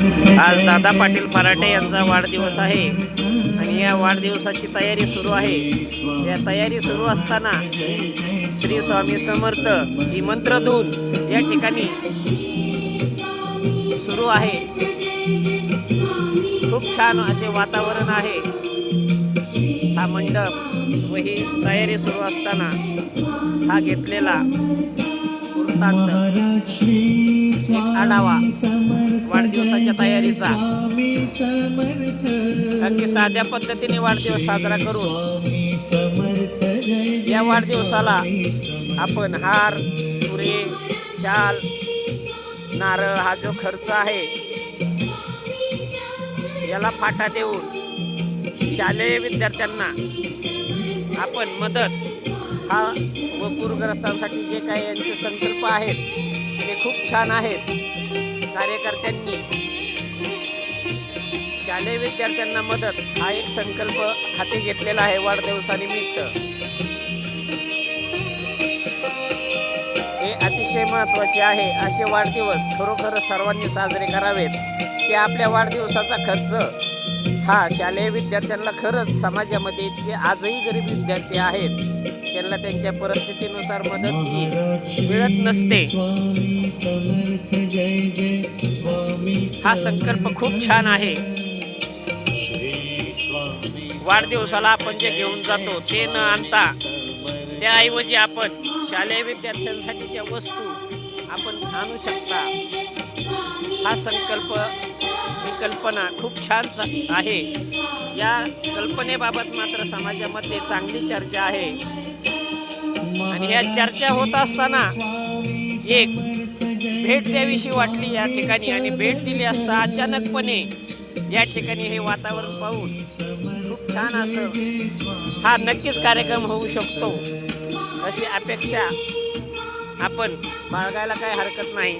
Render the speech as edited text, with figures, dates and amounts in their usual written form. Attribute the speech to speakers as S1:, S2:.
S1: आज दादा पाटील फराटे यांचा वाढदिवस आहे आणि या वाढदिवसाची तयारी सुरू आहे। या तयारी सुरू असताना श्री स्वामी समर्थ ही मंत्रधून या ठिकाणी सुरू आहे। खूप छान असे वातावरण आहे। हा मंडप व ही तयारी सुरू असताना हा घेतलेला एक आढावा वाढदिवसाच्या तयारीचा। अगदी साध्या पद्धतीने वाढदिवस साजरा करून या वाढदिवसाला आपण हार, तुरे, शाल, नारळ हा जो खर्च आहे याला फाटा देऊन शालेय विद्यार्थ्यांना आपण मदत हा व पूरग्रस्तांसाठी जे काही यांचे संकल्प आहेत ते खूप छान आहेत। कार्यकर्त्यांनी शालेय विद्यार्थ्यांना मदत हा एक संकल्प हाती घेतलेला आहे वाढदिवसानिमित्त। हे अतिशय महत्त्वाचे आहे। असे वाढदिवस खरोखर सर्वांनी साजरे करावेत। ते आपल्या वाढदिवसाचा खर्च हा शालेय विद्यार्थ्यांना खरंच समाजामध्ये इतके आजही गरीब विद्यार्थी आहेत त्यांना त्यांच्या परिस्थितीनुसार मदत ही मिळत नसते। हा संकल्प खूप छान आहे। वाढदिवसाला आपण जे घेऊन जातो ते न आणता त्याऐवजी आपण शालेय विद्यार्थ्यांसाठीच्या वस्तू आपण आणू शकता। हा संकल्प ही कल्पना खूप छान आहे। या कल्पनेबाबत मात्र समाजामध्ये चांगली चर्चा आहे आणि ह्या चर्चा होत असताना एक भेट द्यावीशी वाटली या ठिकाणी आणि भेट दिली असता अचानकपणे या ठिकाणी हे वातावरण पाहून खूप छान असं हा नक्कीच कार्यक्रम होऊ शकतो अशी अपेक्षा आपण बाळगायला काही हरकत नाही।